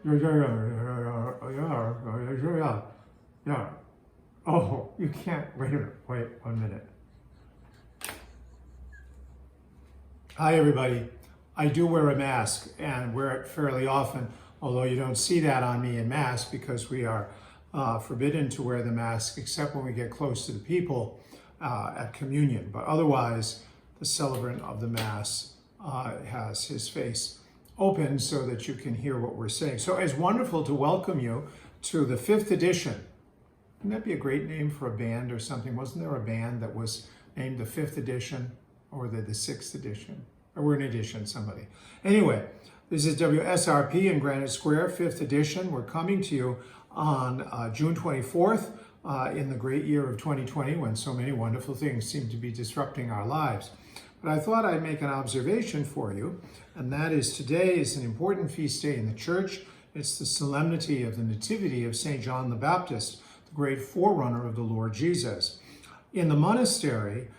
Yeah. Oh, you can't. Wait a minute. Wait 1 minute. Hi, everybody. I do wear a mask and wear it fairly often, although you don't see that on me in Mass because we are forbidden to wear the mask except when we get close to the people at communion. But otherwise, the celebrant of the Mass has his face open so that you can hear what we're saying. So it's wonderful to welcome you to the 5th edition. Wouldn't that be a great name for a band or something? Wasn't there a band that was named the 5th edition or the 6th edition? Or we're an edition, somebody. Anyway, this is WSRP in Granite Square, 5th edition. We're coming to you on June 24th in the great year of 2020 when so many wonderful things seem to be disrupting our lives. But I thought I'd make an observation for you, and that is today is an important feast day in the church. It's the Solemnity of the Nativity of St. John the Baptist, the great forerunner of the Lord Jesus. In the monastery,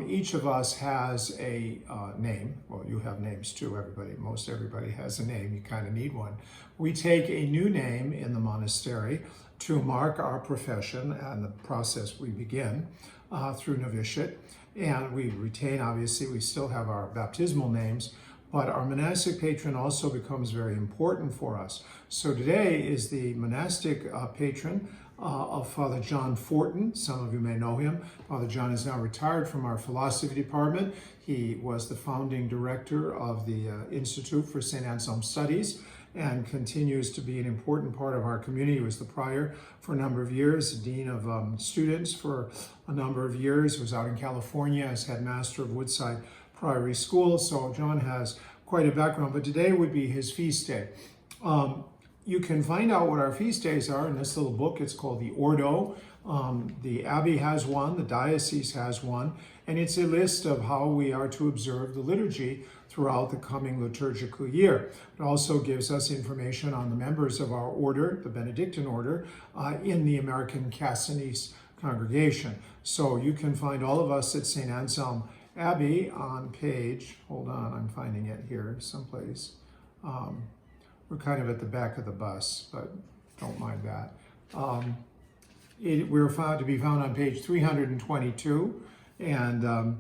each of us has a name. Well, you have names too, everybody. Most everybody has a name. You kind of need one. We take a new name in the monastery to mark our profession and the process we begin through novitiate. And we retain, obviously, we still have our baptismal names, but our monastic patron also becomes very important for us. So today is the monastic patron of Father John Thornton. Some of you may know him. Father John is now retired from our philosophy department. He was the founding director of the Institute for St. Anselm Studies and continues to be an important part of our community. He was the prior for a number of years, dean of students for a number of years, was out in California as headmaster of Woodside Priory School. So John has quite a background, but today would be his feast day. You can find out what our feast days are in this little book. It's called the Ordo. The Abbey has one, the diocese has one, and it's a list of how we are to observe the liturgy throughout the coming liturgical year. It also gives us information on the members of our order, the Benedictine order, in the American Cassinese congregation. So you can find all of us at St. Anselm Abbey on page, hold on, I'm finding it here someplace. We're kind of at the back of the bus, but don't mind that. We're found to be found on page 322, and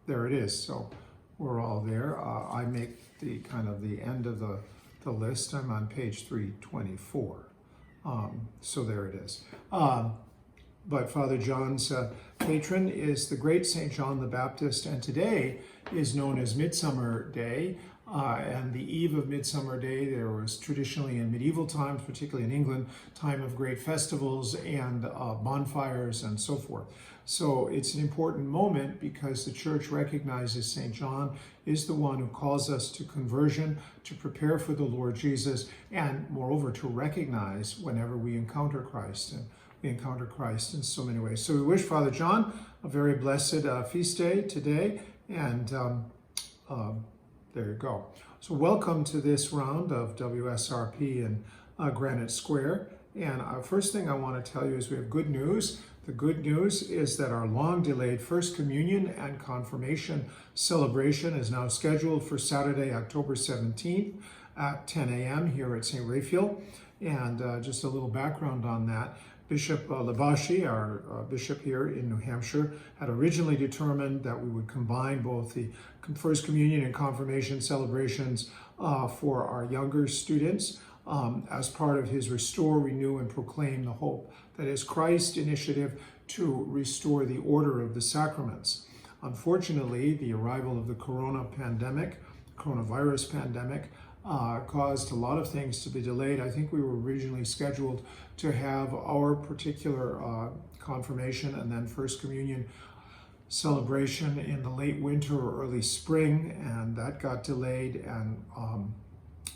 there it is. So we're all there. I make the kind of the end of the list. I'm on page 324. So there it is. But Father John's patron is the great St. John the Baptist, and today is known as Midsummer Day. And the eve of Midsummer Day, there was traditionally in medieval times, particularly in England, time of great festivals and bonfires and so forth. So it's an important moment because the church recognizes St. John is the one who calls us to conversion, to prepare for the Lord Jesus, and moreover to recognize whenever we encounter Christ. And we encounter Christ in so many ways. So we wish Father John a very blessed feast day today, and there you go. So welcome to this round of WSRP in Granite Square. And first thing I want to tell you is we have good news. The good news is that our long-delayed First Communion and Confirmation celebration is now scheduled for Saturday, October 17th at 10 a.m. here at St. Raphael. And just a little background on that. Bishop Labashi, our bishop here in New Hampshire, had originally determined that we would combine both the First Communion and Confirmation celebrations for our younger students as part of his Restore, Renew, and Proclaim the Hope. That is Christ's initiative to restore the order of the sacraments. Unfortunately, the arrival of the coronavirus pandemic, caused a lot of things to be delayed. I think we were originally scheduled to have our particular confirmation and then First Communion celebration in the late winter or early spring, and that got delayed. And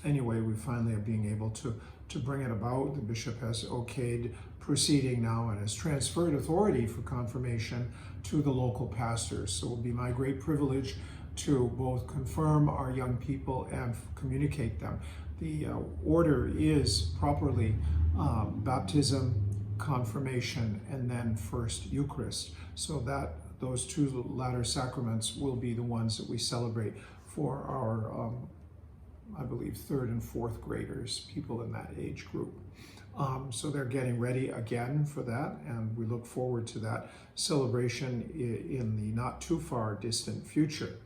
anyway, we finally are being able to bring it about. The bishop has okayed proceeding now and has transferred authority for confirmation to the local pastors. So it will be my great privilege to both confirm our young people and communicate them. The order is properly baptism, confirmation, and then first Eucharist. So that those two latter sacraments will be the ones that we celebrate for our I believe, 3rd and 4th graders, people in that age group. So they're getting ready again for that, and we look forward to that celebration in the not too far distant future.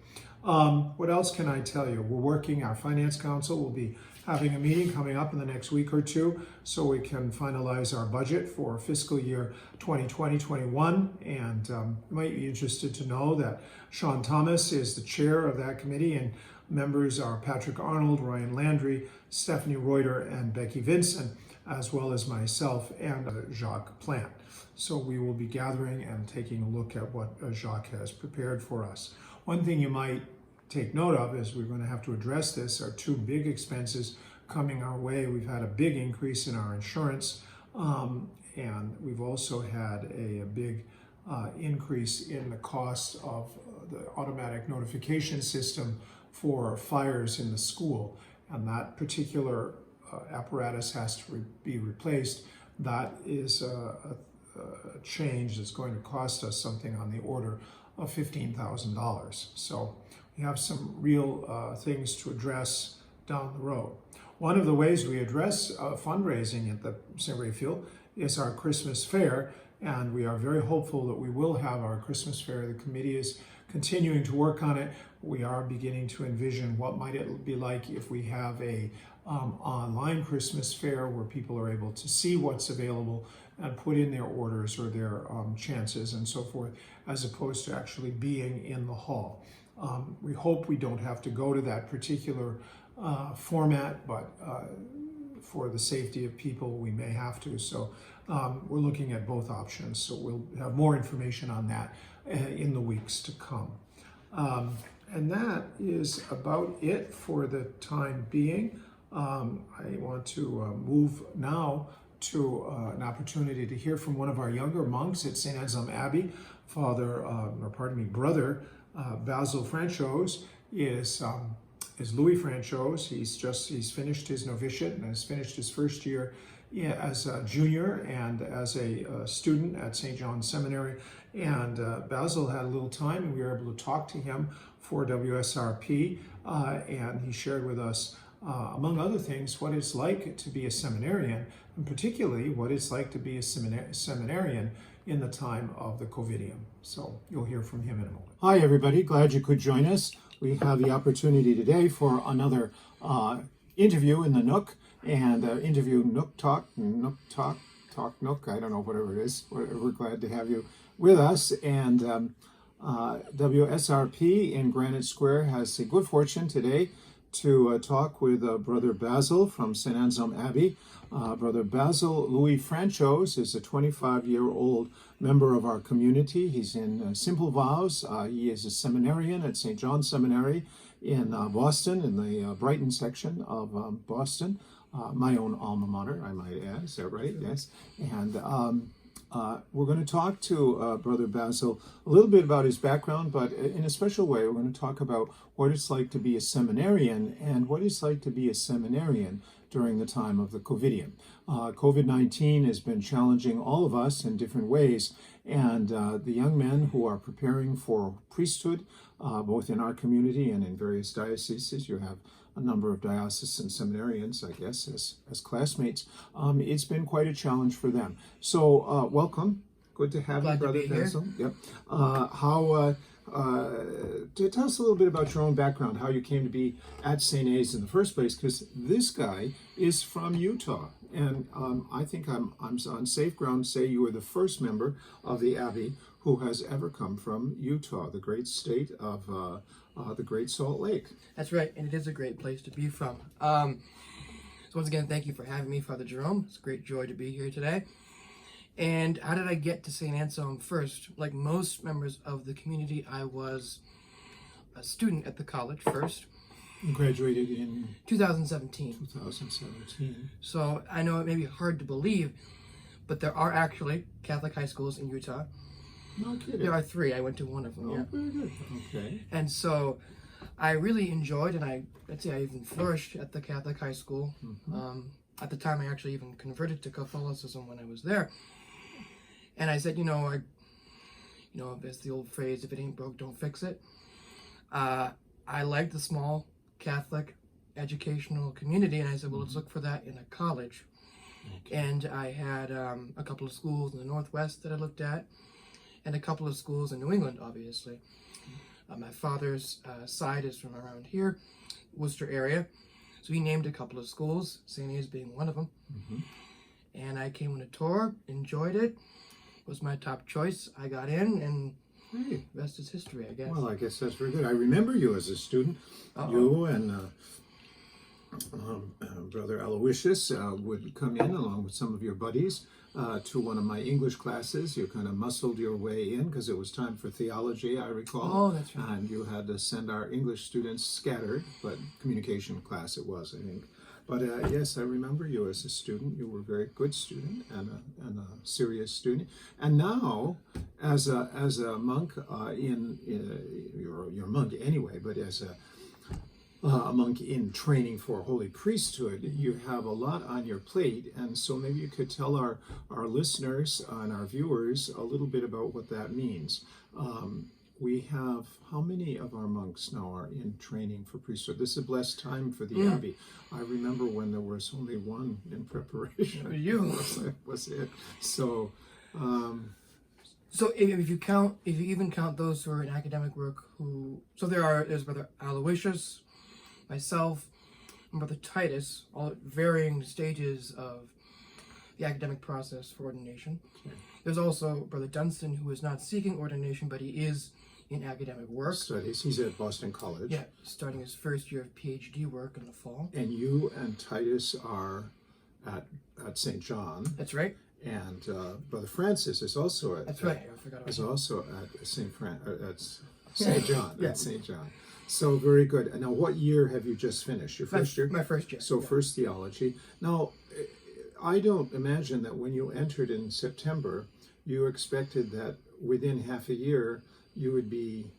What else can I tell you? We're working, our Finance Council will be having a meeting coming up in the next week or two so we can finalize our budget for fiscal year 2020-21. And you might be interested to know that Sean Thomas is the chair of that committee, and members are Patrick Arnold, Ryan Landry, Stephanie Reuter, and Becky Vincent, as well as myself and Jacques Plant. So we will be gathering and taking a look at what Jacques has prepared for us. One thing you might take note of, as we're going to have to address this, are 2 big expenses coming our way. We've had a big increase in our insurance, and we've also had a big increase in the cost of the automatic notification system for fires in the school, and that particular apparatus has to be replaced. That is a change that's going to cost us something on the order of $15,000. So we have some real things to address down the road. One of the ways we address fundraising at the St. Raphael is our Christmas fair, and we are very hopeful that we will have our Christmas fair. The committee is continuing to work on it. We are beginning to envision what might it be like if we have a online Christmas fair where people are able to see what's available and put in their orders or their chances and so forth, as opposed to actually being in the hall. We hope we don't have to go to that particular format, but for the safety of people, we may have to. So we're looking at both options. So we'll have more information on that in the weeks to come. And that is about it for the time being. I want to move now to an opportunity to hear from one of our younger monks at St. Anselm Abbey. Brother Basil Franciose is Louis Franciose. He's finished his novitiate and has finished his first year as a junior and as a student at St. John's Seminary. And Basil had a little time, and we were able to talk to him for WSRP, and he shared with us, among other things, what it's like to be a seminarian, and particularly what it's like to be a seminarian in the time of the COVIDium. So you'll hear from him in a moment. Hi, everybody. Glad you could join us. We have the opportunity today for another interview in the Nook, and interview Nook Talk, I don't know, whatever it is. We're glad to have you with us. And WSRP in Granite Square has the good fortune today to talk with Brother Basil from St. Anselm Abbey. Brother Basil Louis Franciose is a 25-year-old member of our community. He's in Simple Vows. He is a seminarian at St. John's Seminary in Boston, in the Brighton section of Boston. My own alma mater, I might add. Is that right? Yes. And we're going to talk to Brother Basil a little bit about his background, but in a special way, we're going to talk about what it's like to be a seminarian and what it's like to be a seminarian during the time of the COVIDium. COVID-19 has been challenging all of us in different ways, and the young men who are preparing for priesthood, both in our community and in various dioceses, you have a number of diocesan seminarians, I guess, as classmates. It's been quite a challenge for them. So welcome. Good to have you, Brother Basil. Yep. Tell us a little bit about your own background, how you came to be at St. A's in the first place, because this guy is from Utah. And I think I'm on safe ground to say you were the first member of the Abbey who has ever come from Utah, the great state of the Great Salt Lake. That's right, and it is a great place to be from. So once again, thank you for having me, Father Jerome. It's a great joy to be here today. And how did I get to St. Anselm first? Like most members of the community, I was a student at the college first. You graduated in 2017. 2017. So I know it may be hard to believe, but there are actually Catholic high schools in Utah. No kidding. There are 3. I went to one of them. Oh, very good. Okay. And so I really enjoyed, and I'd say I even flourished at the Catholic high school. Mm-hmm. At the time, I actually even converted to Catholicism when I was there. And I said, there's the old phrase, if it ain't broke, don't fix it. I like the small Catholic educational community, and I said, well, let's look for that in a college. And I had a couple of schools in the Northwest that I looked at, and a couple of schools in New England, obviously. My father's side is from around here, Worcester area, so he named a couple of schools, St. A's being one of them. And I came on a tour, enjoyed it, was my top choice. I got in, and the rest is history, I guess. Well, I guess that's very good. I remember you as a student. You and Brother Aloysius would come in along with some of your buddies to one of my English classes. You kind of muscled your way in because it was time for theology, I recall. Oh, that's right. And you had to send our English students scattered, but communication class it was, I think. But yes, I remember you as a student. You were a very good student and a serious student. And now, as a monk you're a monk anyway, but as a monk in training for holy priesthood, you have a lot on your plate. And so maybe you could tell our listeners and our viewers a little bit about what that means. We have, how many of our monks now are in training for priesthood? This is a blessed time for the Abbey. I remember when there was only one in preparation. You was it. So, so if you even count those who are in academic work, there's Brother Aloysius, myself, and Brother Titus, all at varying stages of the academic process for ordination. There's also Brother Dunstan, who is not seeking ordination, but he is in academic work. Studies. He's at Boston College. Yeah, starting his first year of PhD work in the fall. And you and Titus are at St. John. That's right. And Brother Francis is also at. That's right. I forgot about is that. also at St. John. Yeah. At St. John. So very good. Now, what year have you just finished? Your first year? My first year. So first theology. Now, I don't imagine that when you entered in September, you expected that within half a year you would be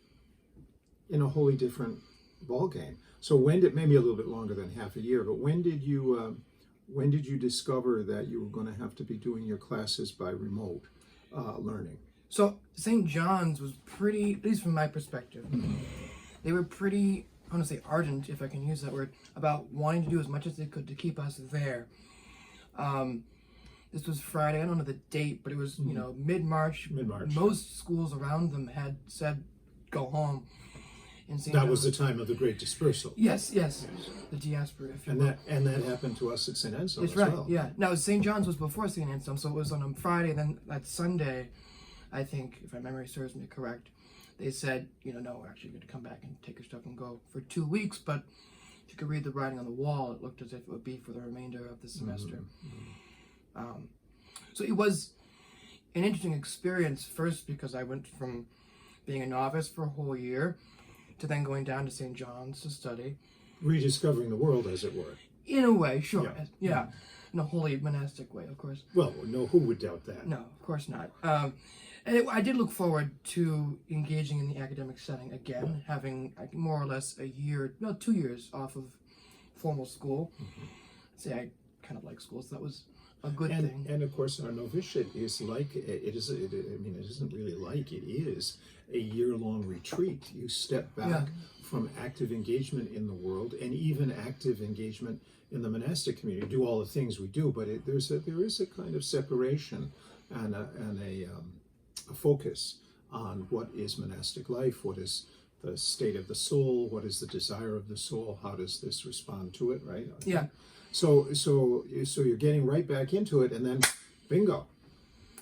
in a wholly different ballgame. So maybe a little bit longer than half a year, but when did you discover that you were going to have to be doing your classes by remote learning? So St. John's was pretty, at least from my perspective, they were pretty, I want to say ardent, if I can use that word, about wanting to do as much as they could to keep us there. This was Friday, I don't know the date, but it was, mid-March. Mid-March. Most schools around them had said, go home. In St. That John's. was the time of the Great Dispersal. Yes. The diaspora, if you will. And that happened to us at St. Anselm That's as right, well. yeah. Now, St. John's was before St. Anselm, so it was on a Friday, then that Sunday, I think, if my memory serves me correct, they said, no, we're actually going to come back and take your stuff and go for 2 weeks, but if you could read the writing on the wall, it looked as if it would be for the remainder of the semester. So it was an interesting experience, first because I went from being a novice for a whole year to then going down to St. John's to study. Rediscovering the world, as it were. In a way, sure. Yeah. In a wholly monastic way, of course. Well, no, who would doubt that? No, of course not. I did look forward to engaging in the academic setting again, having more or less 2 years off of formal school. I'd say I kind of like school, so that was a good thing. And of course, our novitiate is like, it isn't really like, it is a year-long retreat. You step back from active engagement in the world and even active engagement in the monastic community. Do all the things we do, but there is a kind of separation and a focus on what is monastic life, what is the state of the soul, what is the desire of the soul, how does this respond to it, right? Yeah. So you're getting right back into it, and then bingo,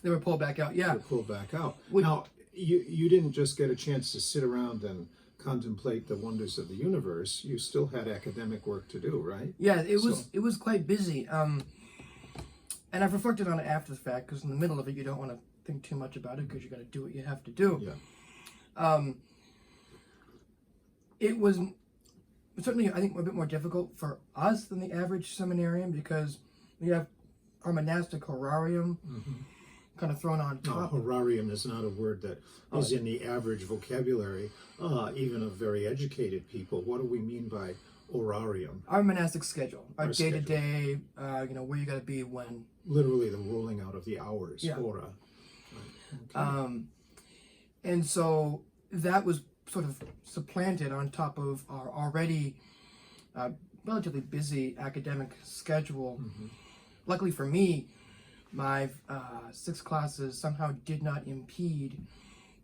They were pulled back out, yeah. you're pulled back out. Now, you didn't just get a chance to sit around and contemplate the wonders of the universe. You still had academic work to do, right? Yeah, it was quite busy. And I've reflected on it after the fact, because in the middle of it, you don't want to think too much about it, because you got to do what you have to do. Yeah. It was certainly, I think, a bit more difficult for us than the average seminarian, because we have our monastic horarium kind of thrown on top. Horarium is not a word that is in the average vocabulary, even of very educated people. What do we mean by horarium? Our monastic schedule, our day-to-day, where you got to be when. Literally the rolling out of the hours, hora. Okay. And so that was sort of supplanted on top of our already relatively busy academic schedule. Luckily for me, my 6 classes somehow did not impede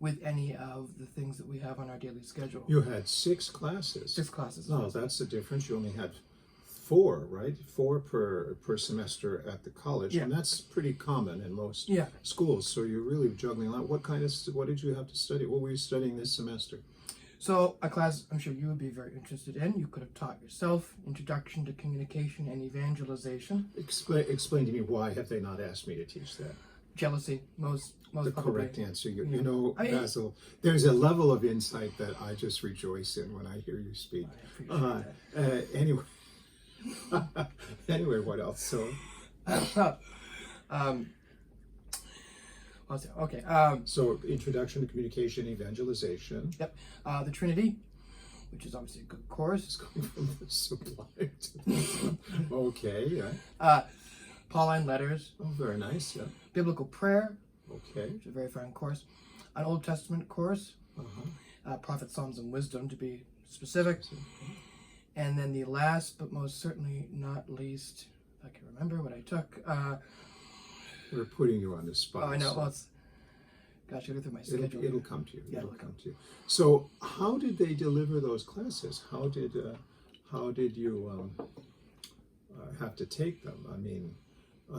with any of the things that we have on our daily schedule. You had 6 classes. 6 classes. No, that's the difference. You only had 4, right? 4 per semester at the college, Yeah. and that's pretty common in most Yeah. schools. So you're really juggling a lot. What did you have to study? What were you studying this semester? So a class I'm sure you would be very interested in, you could have taught yourself, Introduction to Communication and Evangelization. Explain to me, why have they not asked me to teach that? Jealousy, most The probably. correct answer. You know, I mean, Basil, there's a level of insight that I just rejoice in when I hear you speak. I appreciate Anyway, anyway, what else? So, okay. so introduction to communication, evangelization. Yep. The Trinity, which is obviously a good course. Going from the sublime to the okay, yeah. Pauline letters, Oh, very nice, yeah. biblical prayer, Okay. which is a very fine course. An Old Testament course, Uh-huh. Prophets, Psalms, and Wisdom to be specific. And then the last, but most certainly not least, if I can remember what I took. We're putting you on the spot. I know. so Well, it's gosh, go through my schedule. it'll come to you. Yeah, It'll it'll come to you. So, how did they deliver those classes? How did you have to take them? I mean,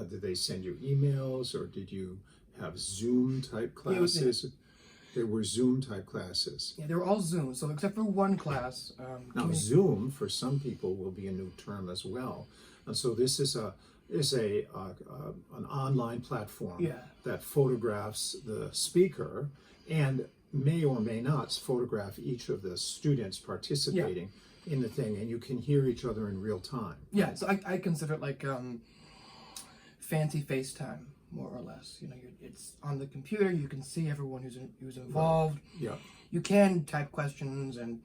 did they send you emails, or did you have Zoom type classes? They were Zoom type classes. Yeah, they were all Zoom. So except for one class. Now, Zoom for some people will be a new term as well, and so this is an online platform Yeah. that photographs the speaker and may or may not photograph each of the students participating in the thing, and you can hear each other in real time. Yeah, so I consider it like fancy FaceTime, more or less. You know, it's on the computer. You can see everyone who's involved. Yeah. You can type questions and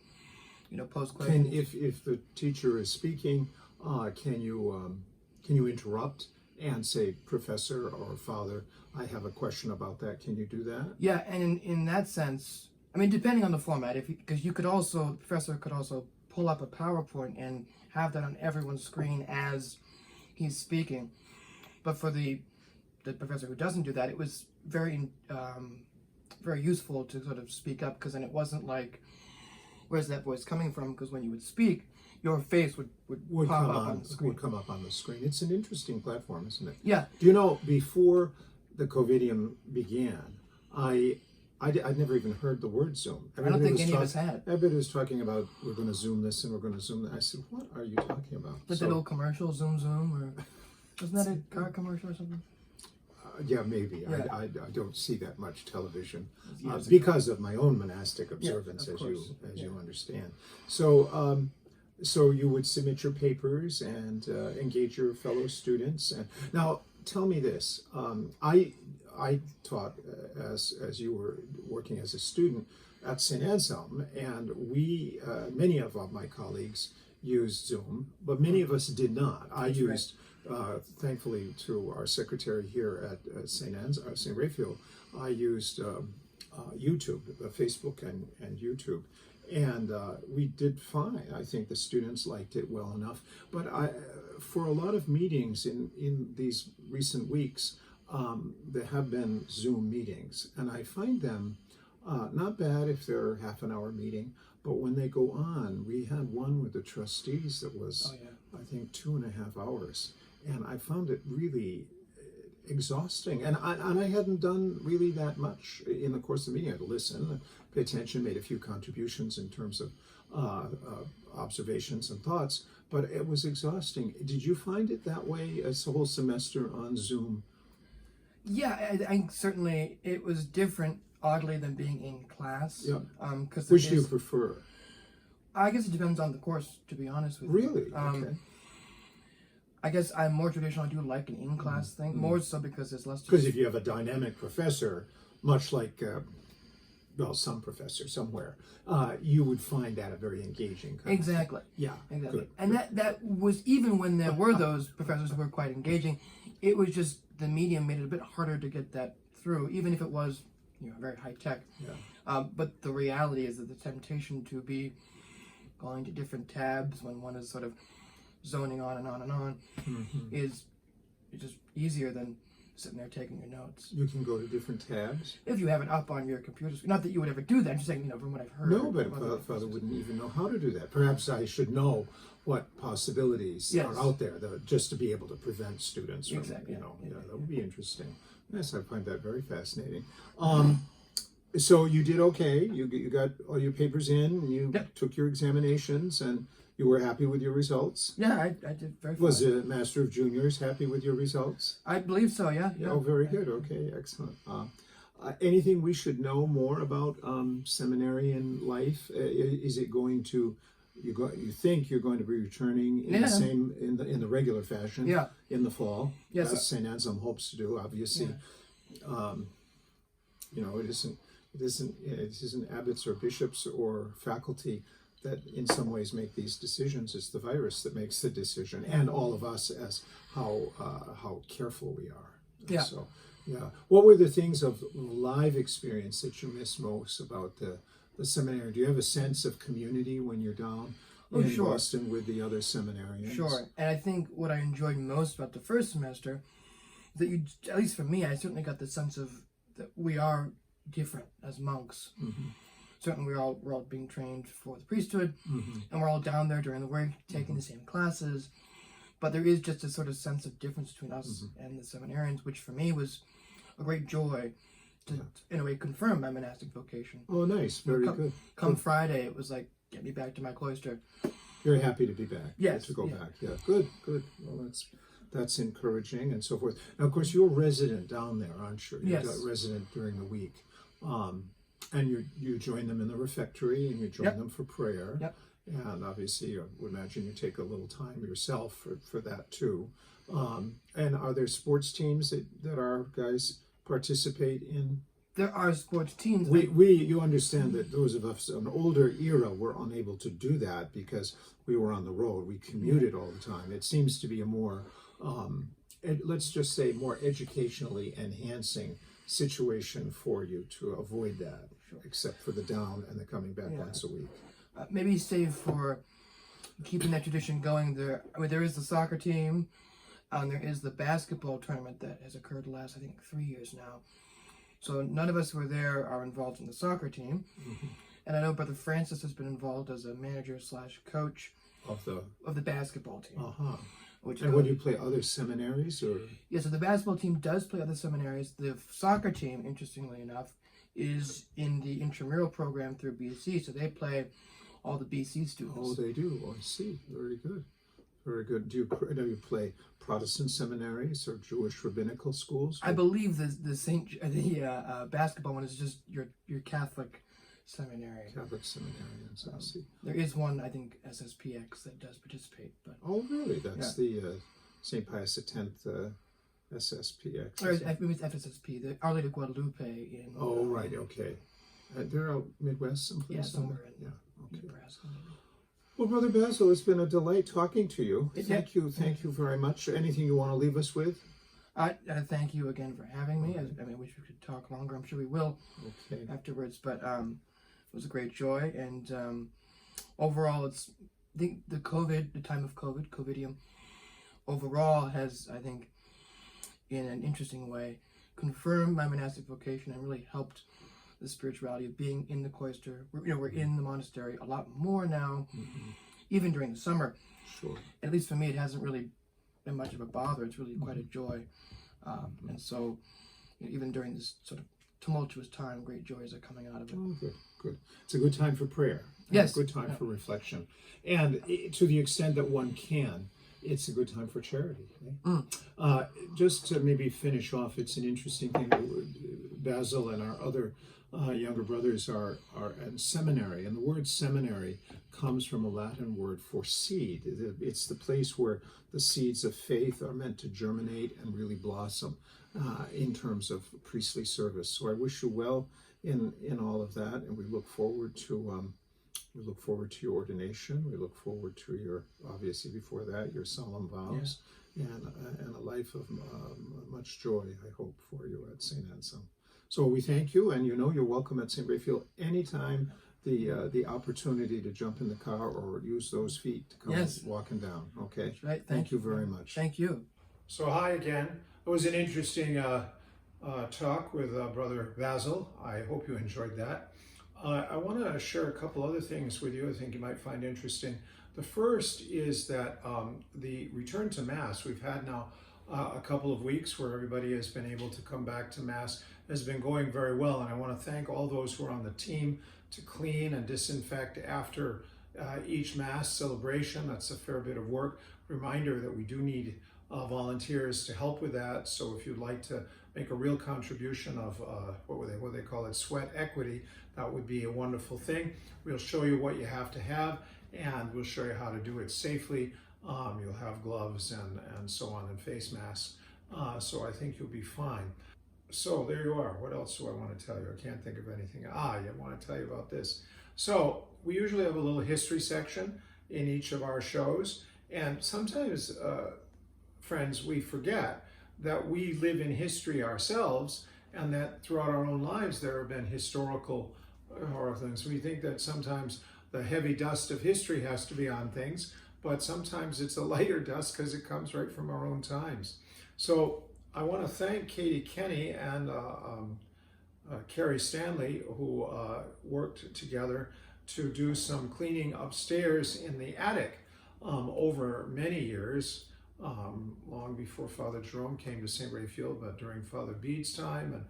pose questions. If the teacher is speaking, can you interrupt and say, Professor or Father, I have a question about that. Can you do that? Yeah, and in that sense, I mean, depending on the format, because the professor could also pull up a PowerPoint and have that on everyone's screen as he's speaking. But for the professor who doesn't do that, it was very very useful to sort of speak up, because then it wasn't like, where's that voice coming from? Because when you would speak, your face would pop up on the screen. Would come up on the screen. It's an interesting platform, isn't it? Yeah. Do you know, before the COVIDium began, I'd never even heard the word Zoom. I don't think any of us had. Everybody was talking about, we're going to Zoom this and we're going to Zoom that. I said, what are you talking about? Like that old commercial, Zoom, or wasn't that a car commercial or something? Yeah, maybe. Yeah. I don't see that much television Years ago. because of my own monastic observance, of as course. you understand. So, so you would submit your papers and engage your fellow students. And now, tell me this: I taught as you were working as a student at St. Anselm, and we many of my colleagues used Zoom, but many of us did not. I used. Thankfully, through our secretary here at St. Raphael, I used YouTube, Facebook and YouTube, and we did fine. I think the students liked it well enough. But for a lot of meetings in these recent weeks, there have been Zoom meetings, and I find them not bad if they're half an hour meeting, but when they go on, we had one with the trustees that was, I think, 2.5 hours. And I found it really exhausting. And I hadn't done really that much in the course of the meeting. I had to listen, pay attention, made a few contributions in terms of observations and thoughts, but it was exhausting. Did you find it that way as a whole semester on Zoom? Yeah, I certainly, it was different, oddly, than being in class. Yeah. Which do you prefer? I guess it depends on the course, to be honest with you. Really? Okay. I guess I'm more traditional. I do like an in-class thing, more so because there's less. Because if you have a dynamic professor, much like, some professor somewhere, you would find that a very engaging kind Exactly. of thing. Yeah, Exactly. good. And that was, even when there were those professors who were quite engaging, it was just the medium made it a bit harder to get that through, even if it was very high tech. Yeah. But the reality is that the temptation to be going to different tabs when one is sort of zoning on and on and on is just easier than sitting there taking your notes. You can go to different tabs. If you have it up on your computer screen. Not that you would ever do that, I'm just saying, from what I've heard. No, but Father wouldn't even know how to do that. Perhaps I should know what possibilities are out there just to be able to prevent students from, Exactly. That would be interesting. Yes, I find that very fascinating. So you did okay. You got all your papers in, and you took your examinations, and you were happy with your results? Yeah, I did very fine. Was the Master of Juniors happy with your results? I believe so, yeah. Oh, very good. Okay, excellent. Anything we should know more about seminarian life? Is it going to you think you're going to be returning in the same in the regular fashion in the fall? Yes, as St. Anselm hopes to do. Obviously, it isn't abbots or bishops or faculty that in some ways make these decisions. It's the virus that makes the decision, and all of us as how careful we are. Yeah. So, what were the things of live experience that you miss most about the seminary? Do you have a sense of community when you're down in Boston with the other seminarians? Sure. And I think what I enjoyed most about the first semester is that at least for me, I certainly got the sense of that we are different as monks. Certainly we're all being trained for the priesthood, and we're all down there during the week taking the same classes. But there is just a sort of sense of difference between us and the seminarians, which for me was a great joy to, in a way, confirm my monastic vocation. Oh, nice. Very good. Come Friday, it was like, get me back to my cloister. You're happy to be back. Yes. To go back. Yeah. Good. Well, that's encouraging and so forth. Now, of course, you're a resident down there, aren't you? You're a resident during the week. And you join them in the refectory, and you join them for prayer. Yep. And obviously, I would imagine you take a little time yourself for that too. And are there sports teams that our guys participate in? There are sports teams. You understand that those of us of an older era were unable to do that because we were on the road. We commuted all the time. It seems to be a more, let's just say, more educationally enhancing situation for you to avoid that, except for the down and the coming back once a week. Maybe save for keeping that tradition going. There is the soccer team, and there is the basketball tournament that has occurred the last, I think, 3 years now. So none of us who were there are involved in the soccer team. And I know Brother Francis has been involved as a manager/coach of the basketball team. And would you play other seminaries or? Yeah, so the basketball team does play other seminaries. The soccer team, interestingly enough, is in the intramural program through BC, so they play all the BC students. Oh, they do. Oh, I see. Very good. Very good. Do you play Protestant seminaries or Jewish rabbinical schools? I believe the basketball one is just your Catholic seminary. Catholic seminarians, I see. There is one, I think, SSPX that does participate. But oh, really? That's the St. Pius X SSPX. Or it's FSSP, the Our Lady of Guadalupe in... Oh, right, okay. They're out Midwest someplace? Yeah, somewhere in okay. Nebraska. Well, Brother Basil, it's been a delight talking to you. Thank you very much. Anything you want to leave us with? Thank you again for having me. I wish we could talk longer. I'm sure we will afterwards. But it was a great joy. And overall, it's the time of COVIDium, overall has, I think, in an interesting way, confirmed my monastic vocation and really helped the spirituality of being in the cloister. We're in the monastery a lot more now, even during the summer. Sure. At least for me, it hasn't really been much of a bother. It's really quite a joy. And so, even during this sort of tumultuous time, great joys are coming out of it. Oh, good. It's a good time for prayer. Yes. A good time for reflection. And to the extent that one can, it's a good time for charity. Eh? Just to maybe finish off, it's an interesting thing. Basil and our other younger brothers are at seminary, and the word seminary comes from a Latin word for seed. It's the place where the seeds of faith are meant to germinate and really blossom in terms of priestly service. So I wish you well in all of that, and we look forward to your ordination. We look forward to your, obviously before that, your solemn vows, and a life of much joy, I hope, for you at St. Anselm. So we thank you, and you're welcome at St. Raphael anytime the opportunity to jump in the car or use those feet to come Yes. walking down. Okay. That's right. Thank you very much. Thank you. So hi again. It was an interesting talk with Brother Basil. I hope you enjoyed that. I want to share a couple other things with you I think you might find interesting. The first is that the return to Mass, we've had now a couple of weeks where everybody has been able to come back to Mass, has been going very well. And I want to thank all those who are on the team to clean and disinfect after each Mass celebration. That's a fair bit of work. Reminder that we do need volunteers to help with that. So if you'd like to make a real contribution of what they call it, sweat equity, that would be a wonderful thing. We'll show you what you have to have, and we'll show you how to do it safely. You'll have gloves and so on, and face masks. So I think you'll be fine. So there you are. What else do I want to tell you? I can't think of anything. I want to tell you about this. So we usually have a little history section in each of our shows, and sometimes friends, we forget that we live in history ourselves, and that throughout our own lives there have been historical horror things. We think that sometimes the heavy dust of history has to be on things, but sometimes it's a lighter dust because it comes right from our own times. So I want to thank Katie Kenny and Carrie Stanley, who worked together to do some cleaning upstairs in the attic over many years. Long before Father Jerome came to St. Raphael, but during Father Bede's time and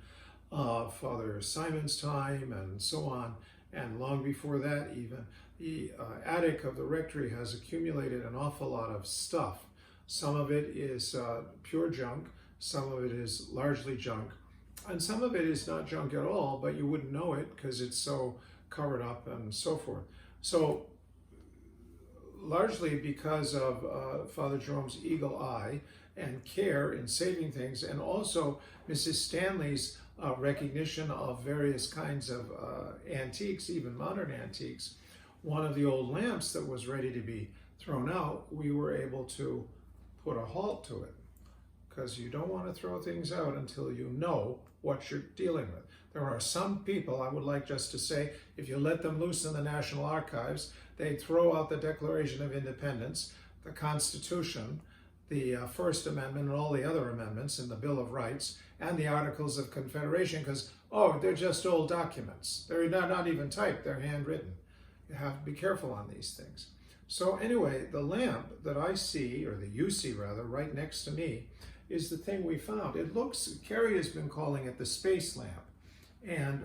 Father Simon's time and so on, and long before that even, the attic of the rectory has accumulated an awful lot of stuff. Some of it is pure junk, some of it is largely junk, and some of it is not junk at all, but you wouldn't know it because it's so covered up and so forth. So largely because of Father Jerome's eagle eye and care in saving things, and also Mrs. Stanley's recognition of various kinds of antiques, even modern antiques. One of the old lamps that was ready to be thrown out, we were able to put a halt to it, because you don't want to throw things out until you know what you're dealing with. There are some people, I would like just to say, if you let them loose in the National Archives, they throw out the Declaration of Independence, the Constitution, the First Amendment, and all the other amendments in the Bill of Rights, and the Articles of Confederation, because, oh, they're just old documents. They're not even typed, they're handwritten. You have to be careful on these things. So anyway, the lamp that I see, or that you see rather, right next to me, is the thing we found. It looks, Carrie has been calling it the space lamp. And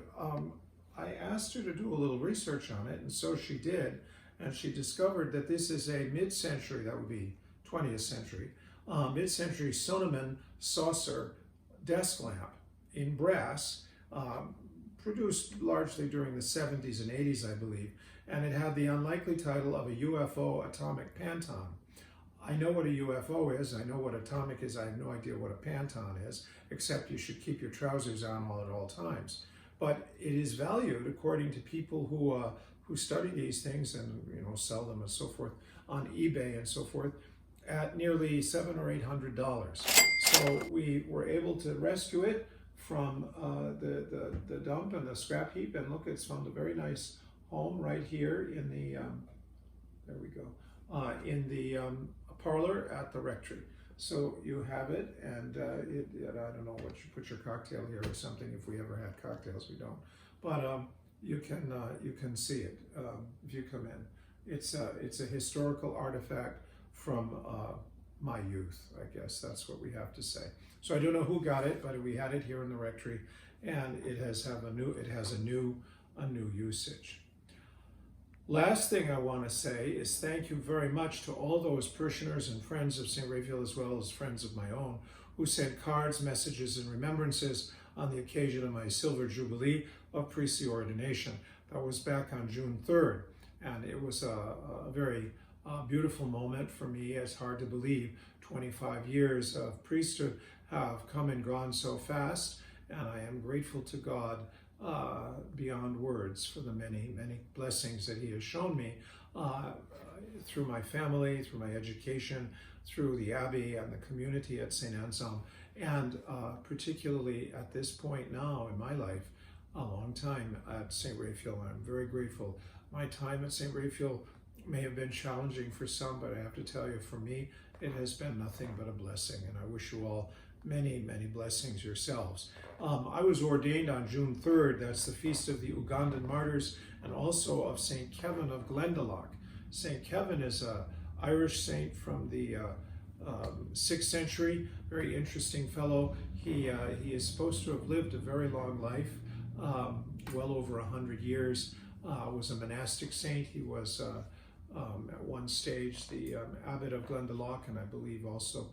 I asked her to do a little research on it, and so she did. And she discovered that this is a mid-century, that would be 20th century, mid-century Sonoman saucer desk lamp in brass, produced largely during the 70s and 80s, I believe. And it had the unlikely title of a UFO atomic panton. I know what a UFO is, I know what atomic is, I have no idea what a panton is, except you should keep your trousers on at all times. But it is valued, according to people who study these things and sell them and so forth on eBay and so forth, at nearly $700 or $800. So we were able to rescue it from the dump and the scrap heap, and look, it's found a very nice home right here in the there we go, in the parlor at the rectory. So you have it, and I don't know what you put your cocktail here or something. If we ever had cocktails, we don't. But you can see it if you come in. It's a historical artifact from my youth, I guess that's what we have to say. So I don't know who got it, but we had it here in the rectory, and it has a new usage. Last thing I want to say is thank you very much to all those parishioners and friends of St. Raphael, as well as friends of my own, who sent cards, messages, and remembrances on the occasion of my Silver Jubilee of priestly ordination. That was back on June 3rd, and it was a very beautiful moment for me. It's hard to believe 25 years of priesthood have come and gone so fast, and I am grateful to God beyond words for the many, many blessings that He has shown me through my family, through my education, through the Abbey and the community at St. Anselm, and particularly at this point now in my life, a long time at St. Raphael, and I'm very grateful. My time at St. Raphael may have been challenging for some, but I have to tell you, for me, it has been nothing but a blessing, and I wish you all many, many blessings yourselves. I was ordained on June 3rd. That's the feast of the Ugandan martyrs, and also of St. Kevin of Glendalough. St. Kevin is an Irish saint from the 6th century, very interesting fellow. He is supposed to have lived a very long life, well over 100 years, was a monastic saint. He was at one stage the abbot of Glendalough, and I believe also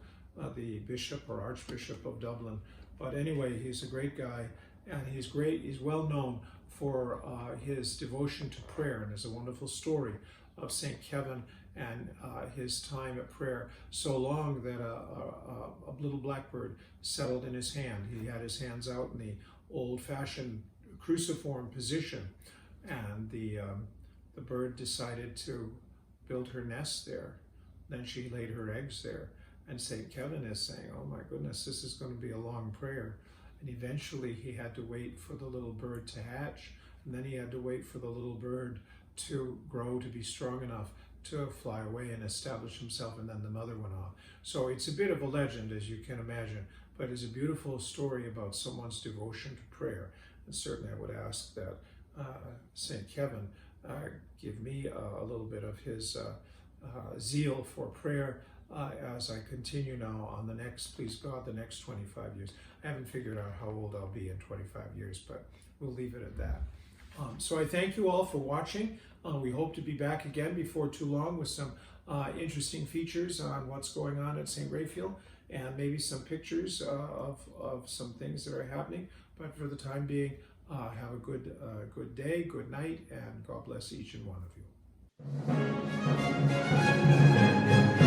the bishop or archbishop of Dublin. But anyway, he's a great guy, and he's great. He's well known for his devotion to prayer, and there's a wonderful story of St. Kevin and his time at prayer, so long that a little blackbird settled in his hand. He had his hands out in the old-fashioned cruciform position, and the bird decided to build her nest there. Then she laid her eggs there. And St. Kevin is saying, oh my goodness, this is going to be a long prayer. And eventually he had to wait for the little bird to hatch. And then he had to wait for the little bird to grow to be strong enough to fly away and establish himself. And then the mother went off. So it's a bit of a legend, as you can imagine, but it's a beautiful story about someone's devotion to prayer. And certainly I would ask that St. Kevin give me a little bit of his zeal for prayer as I continue now on the next, please God, the next 25 years. I haven't figured out how old I'll be in 25 years, but we'll leave it at that. So I thank you all for watching. We hope to be back again before too long with some interesting features on what's going on at St. Raphael, and maybe some pictures of some things that are happening. But for the time being, have a good day, good night, and God bless each and one of you.